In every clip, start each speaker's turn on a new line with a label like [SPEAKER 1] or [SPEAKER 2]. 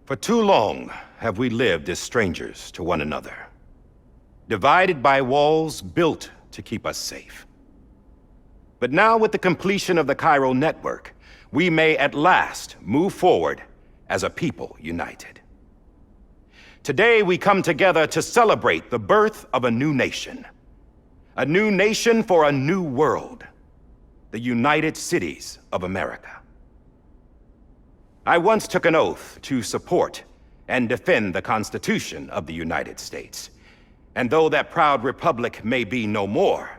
[SPEAKER 1] For too long have we lived as strangers to one another, divided by walls built to keep us safe. But now, with the completion of the Chiral network, we may at last move forward as a people united. Today, we come together to celebrate the birth of a new nation. A new nation for a new world. The United Cities of America. I once took an oath to support and defend the Constitution of the United States. And though that proud republic may be no more,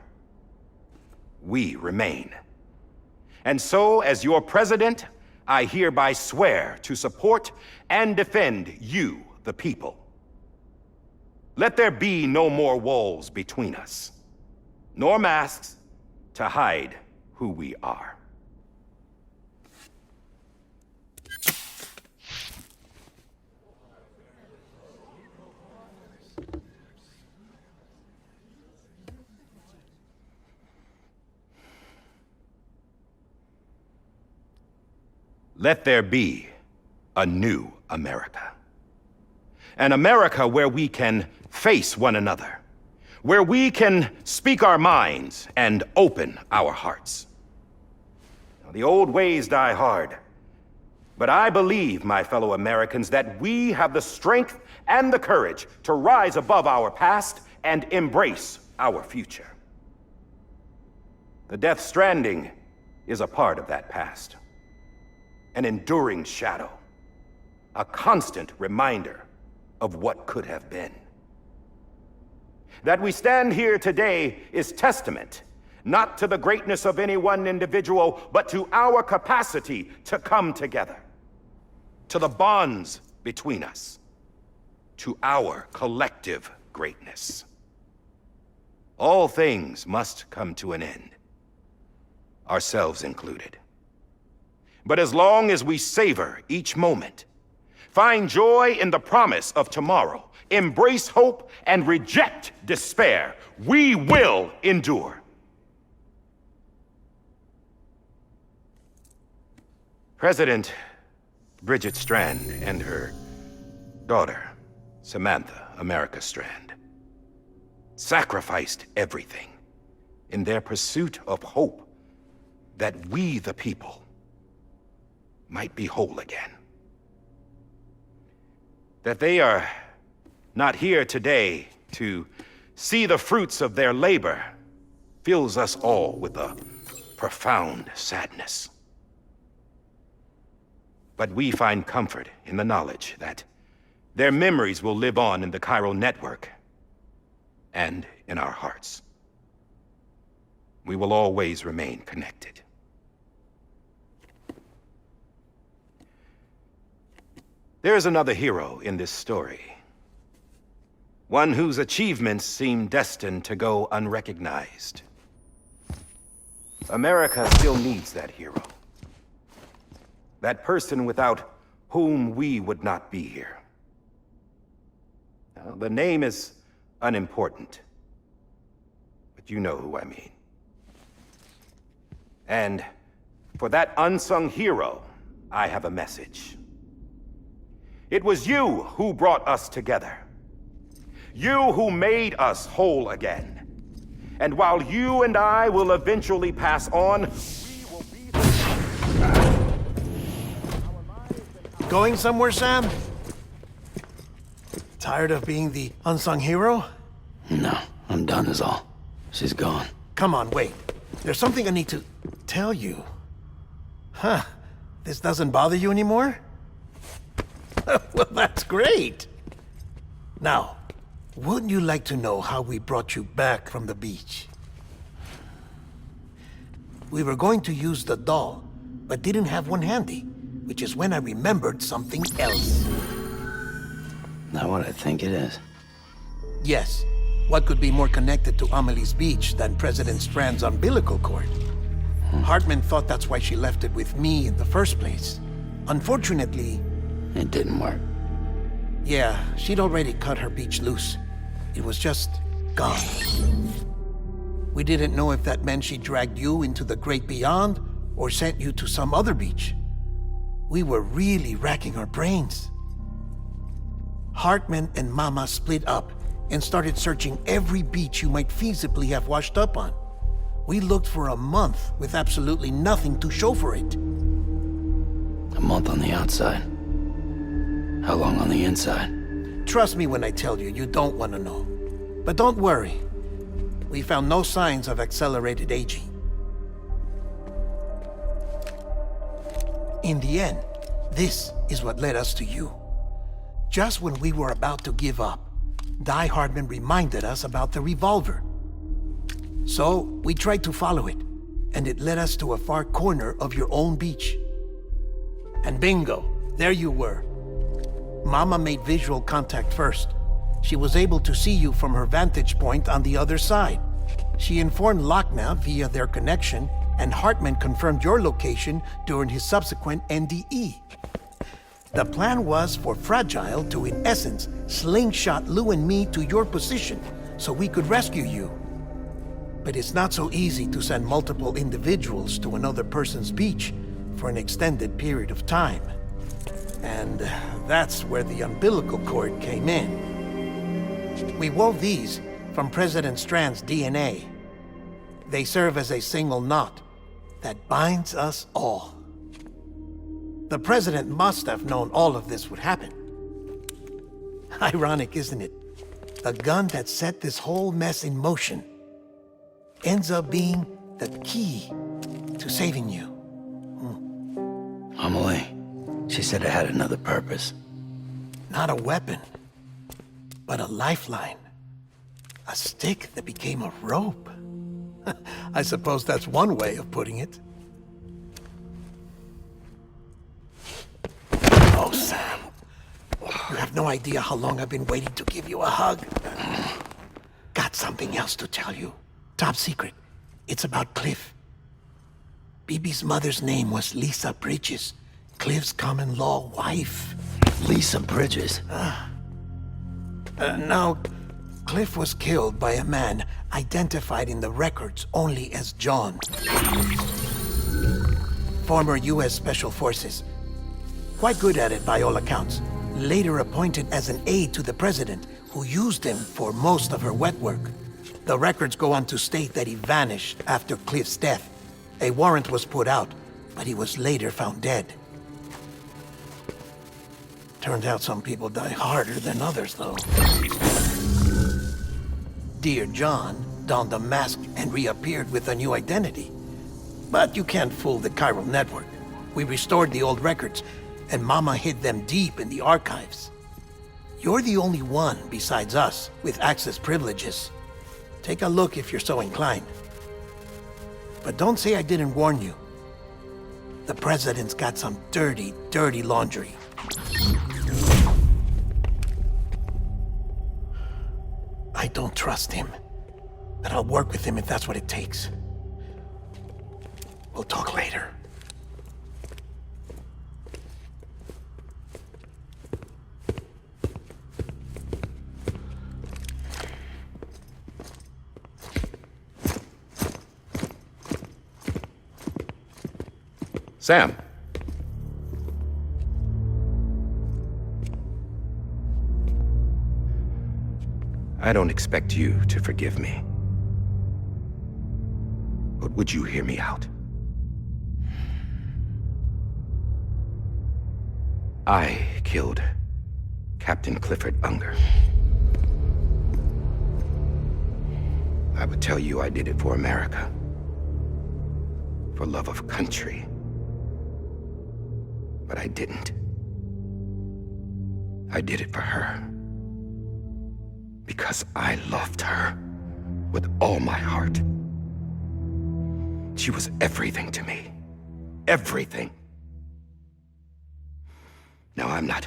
[SPEAKER 1] we remain. And so, as your president, I hereby swear to support and defend you, the people. Let there be no more walls between us, nor masks to hide who we are. Let there be a new America. An America where we can face one another, where we can speak our minds and open our hearts. Now, the old ways die hard, but I believe, my fellow Americans, that we have the strength and the courage to rise above our past and embrace our future. The Death Stranding is a part of that past. An enduring shadow, a constant reminder of what could have been. That we stand here today is testament, not to the greatness of any one individual, but to our capacity to come together, to the bonds between us, to our collective greatness. All things must come to an end, ourselves included. But as long as we savor each moment, find joy in the promise of tomorrow, embrace hope, and reject despair, we will endure. President Bridget Strand and her daughter, Samantha America Strand, sacrificed everything in their pursuit of hope that we, the people, might be whole again. That they are not here today to see the fruits of their labor fills us all with a profound sadness. But we find comfort in the knowledge that their memories will live on in the Chiral network and in our hearts. We will always remain connected. There is another hero in this story. One whose achievements seem destined to go unrecognized. America still needs that hero. That person without whom we would not be here. Now, the name is unimportant, but you know who I mean. And for that unsung hero, I have a message. It was you who brought us together. You who made us whole again. And while you and I will eventually pass on, we will be the...
[SPEAKER 2] Going somewhere, Sam? Tired of being the unsung hero?
[SPEAKER 3] No, I'm done is all. She's gone.
[SPEAKER 2] Come on, wait. There's something I need to tell you. Huh. This doesn't bother you anymore? Well, that's great. Now, wouldn't you like to know how we brought you back from the beach? We were going to use the doll, but didn't have one handy, which is when I remembered something else.
[SPEAKER 3] Not what I think it is.
[SPEAKER 2] Yes. What could be more connected to Amelie's beach than President Strand's umbilical cord? Hartman thought that's why she left it with me in the first place. Unfortunately...
[SPEAKER 3] It didn't work.
[SPEAKER 2] Yeah, she'd already cut her beach loose. It was just gone. We didn't know if that meant she dragged you into the great beyond or sent you to some other beach. We were really racking our brains. Hartman and Mama split up and started searching every beach you might feasibly have washed up on. We looked for a month with absolutely nothing to show for it.
[SPEAKER 3] A month on the outside. How long on the inside?
[SPEAKER 2] Trust me when I tell you, you don't want to know. But don't worry. We found no signs of accelerated aging. In the end, this is what led us to you. Just when we were about to give up, Die Hardman reminded us about the revolver. So, we tried to follow it, and it led us to a far corner of your own beach. And bingo, there you were. Mama made visual contact first. She was able to see you from her vantage point on the other side. She informed Lochna via their connection, and Hartman confirmed your location during his subsequent NDE. The plan was for Fragile to, in essence, slingshot Lou and me to your position so we could rescue you. But it's not so easy to send multiple individuals to another person's beach for an extended period of time. And that's where the umbilical cord came in. We wove these from President Strand's DNA. They serve as a single knot that binds us all. The President must have known all of this would happen. Ironic, isn't it? The gun that set this whole mess in motion ends up being the key to saving you.
[SPEAKER 3] Amelie, she said it had another purpose.
[SPEAKER 2] Not a weapon, but a lifeline. A stick that became a rope. I suppose that's one way of putting it. Oh, Sam. You have no idea how long I've been waiting to give you a hug. Got something else to tell you. Top secret. It's about Cliff. Bibi's mother's name was Lisa Bridges, Cliff's common-law wife.
[SPEAKER 3] Lisa Bridges?
[SPEAKER 2] Now, Cliff was killed by a man identified in the records only as John. Former U.S. Special Forces. Quite good at it by all accounts. Later appointed as an aide to the president, who used him for most of her wet work. The records go on to state that he vanished after Cliff's death. A warrant was put out, but he was later found dead. Turned out some people die harder than others, though. Dear John donned a mask and reappeared with a new identity. But you can't fool the chiral network. We restored the old records, and Mama hid them deep in the archives. You're the only one, besides us, with access privileges. Take a look if you're so inclined. But don't say I didn't warn you. The President's got some dirty, dirty laundry. I don't trust him, but I'll work with him if that's what it takes. We'll talk later.
[SPEAKER 1] Sam. I don't expect you to forgive me. But would you hear me out? I killed Captain Clifford Unger. I would tell you I did it for America. For love of country. But I didn't. I did it for her. Because I loved her with all my heart. She was everything to me. Everything. Now, I'm not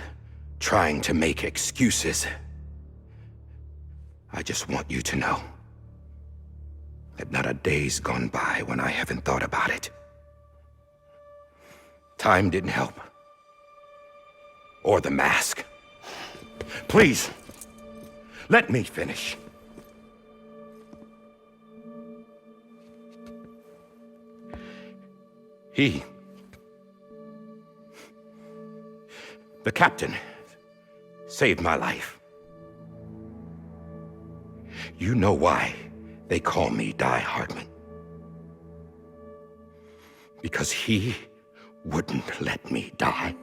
[SPEAKER 1] trying to make excuses. I just want you to know that not a day's gone by when I haven't thought about it. Time didn't help. Or the mask. Please, let me finish. The captain saved my life. You know why they call me Die Hardman? Because he wouldn't let me die.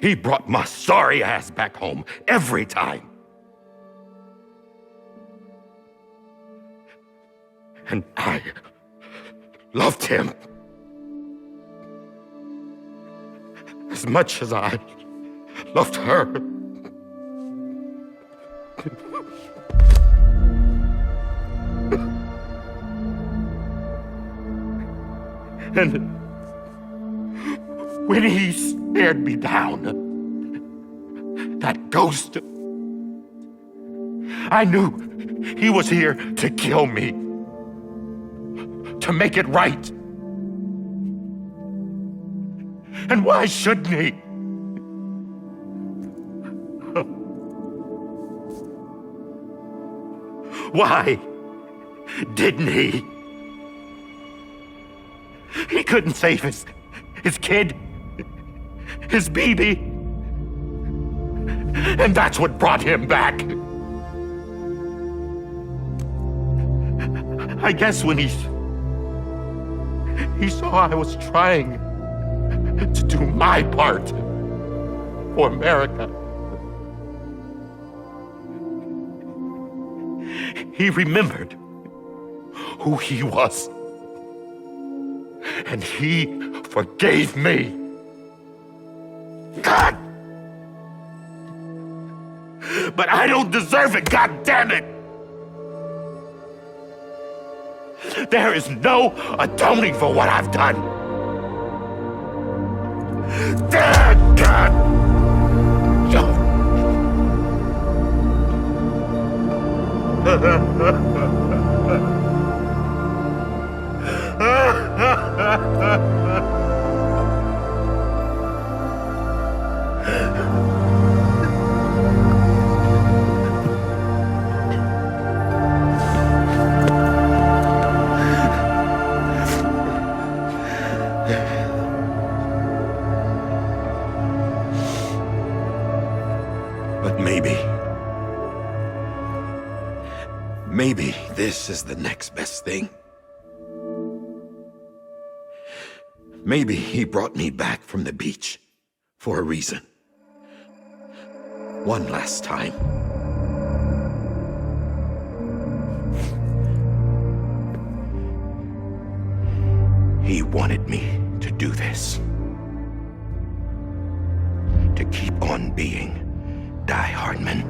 [SPEAKER 1] He brought my sorry ass back home every time. And I loved him as much as I loved her. And when he stared me down, that ghost, I knew he was here to kill me, to make it right. And why shouldn't he? Why didn't he? He couldn't save his kid, his baby. And that's what brought him back. I guess when he saw I was trying to do my part for America, he remembered who he was. And he forgave me. God! But I don't deserve it, God damn it! There is no atoning for what I've done. Dad, God! But maybe this is the next best thing. Maybe he brought me back from the beach for a reason. One last time. He wanted me to do this. To keep on being Die Hardman.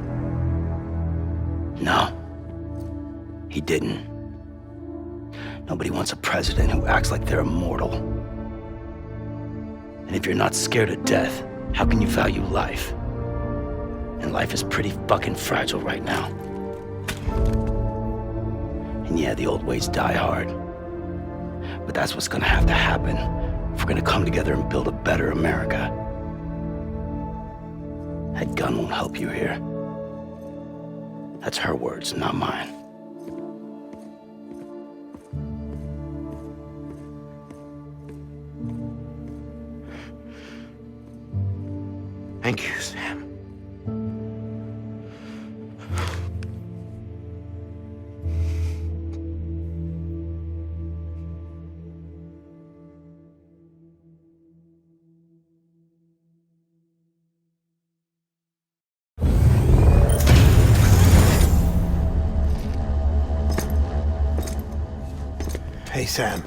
[SPEAKER 3] No, he didn't. Nobody wants a president who acts like they're immortal. And if you're not scared of death, how can you value life? And life is pretty fucking fragile right now. And yeah, the old ways die hard. But that's what's gonna have to happen if we're gonna come together and build a better America. That gun won't help you here. That's her words, not mine.
[SPEAKER 1] Thank you, Sam.
[SPEAKER 2] Hey, Sam.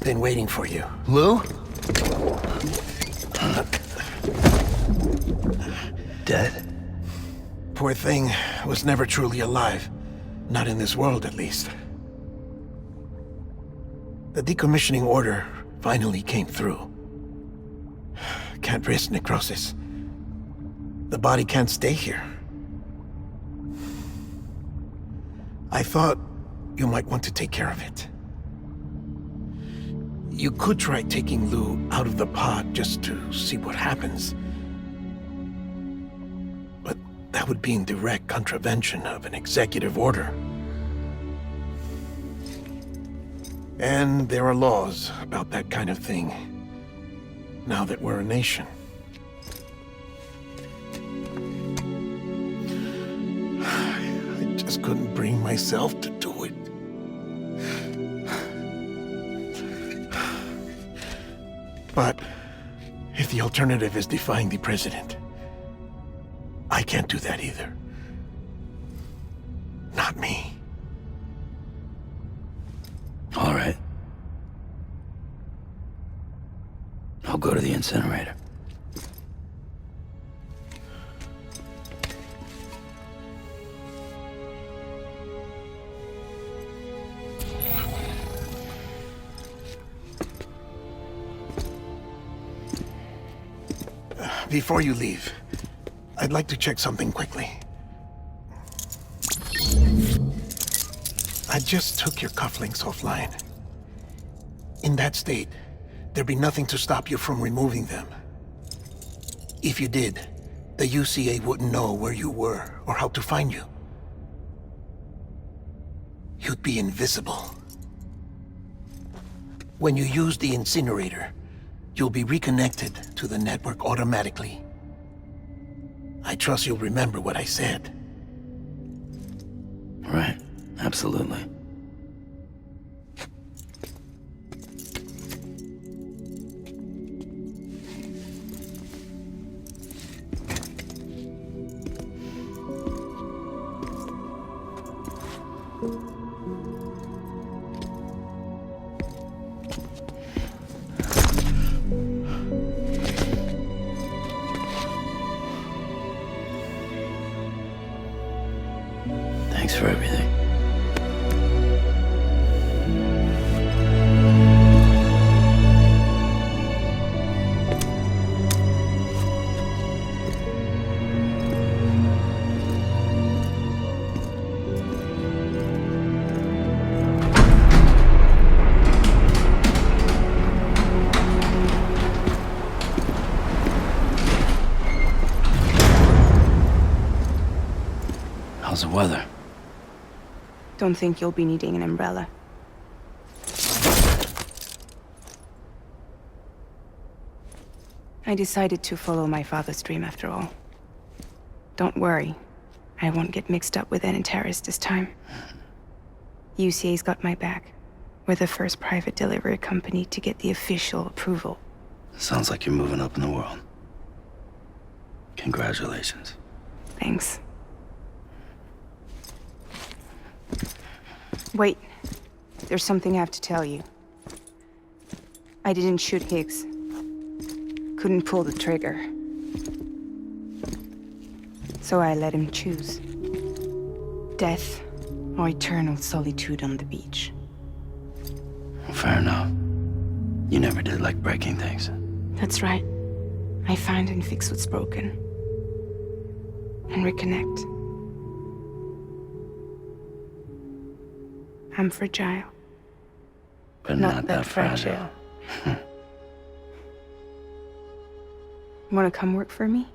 [SPEAKER 2] Been waiting for you.
[SPEAKER 3] Lou? Dead?
[SPEAKER 2] Poor thing was never truly alive. Not in this world, at least. The decommissioning order finally came through. Can't risk necrosis. The body can't stay here. I thought you might want to take care of it. You could try taking Lou out of the pod just to see what happens. But that would be in direct contravention of an executive order. And there are laws about that kind of thing, now that we're a nation. couldn't bring myself to do it. But if the alternative is defying the president, I can't do that either. Not me.
[SPEAKER 3] All right. I'll go to the incinerator.
[SPEAKER 2] Before you leave, I'd like to check something quickly. I just took your cufflinks offline. In that state, there'd be nothing to stop you from removing them. If you did, the UCA wouldn't know where you were or how to find you. You'd be invisible. When you use the incinerator, you'll be reconnected to the network automatically. I trust you'll remember what I said.
[SPEAKER 3] Right. Absolutely. Thanks for everything. How's the weather?
[SPEAKER 4] Don't think you'll be needing an umbrella. I decided to follow my father's dream after all. Don't worry, I won't get mixed up with any terrorists this time. UCA's got my back. We're the first private delivery company to get the official approval.
[SPEAKER 3] Sounds like you're moving up in the world. Congratulations.
[SPEAKER 4] Thanks. Wait, there's something I have to tell you. I didn't shoot Higgs. Couldn't pull the trigger. So I let him choose. Death or eternal solitude on the beach.
[SPEAKER 3] Fair enough. You never did like breaking things.
[SPEAKER 4] That's right. I find and fix what's broken. And reconnect. I'm fragile.
[SPEAKER 3] But not that fragile.
[SPEAKER 4] Wanna come work for me?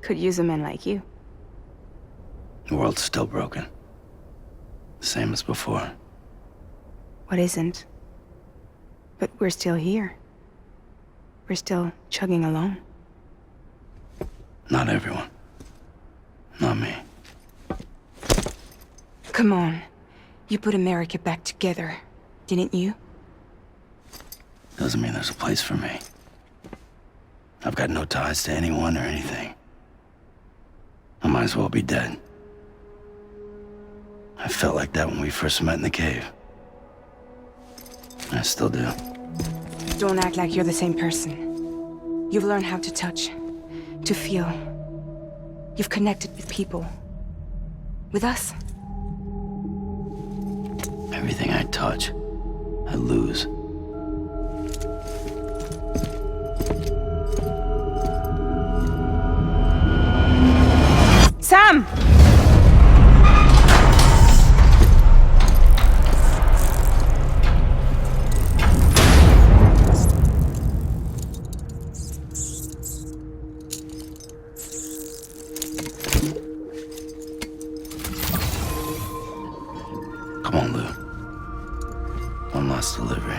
[SPEAKER 4] Could use a man like you.
[SPEAKER 3] The world's still broken. Same as before.
[SPEAKER 4] What isn't? But we're still here. We're still chugging along.
[SPEAKER 3] Not everyone. Not me.
[SPEAKER 4] Come on. You put America back together, didn't you?
[SPEAKER 3] Doesn't mean there's a place for me. I've got no ties to anyone or anything. I might as well be dead. I felt like that when we first met in the cave. I still do.
[SPEAKER 4] Don't act like you're the same person. You've learned how to touch, to feel. You've connected with people. With us.
[SPEAKER 3] Everything I touch, I lose.
[SPEAKER 4] Sam!
[SPEAKER 3] Come on, Lou. One last delivery.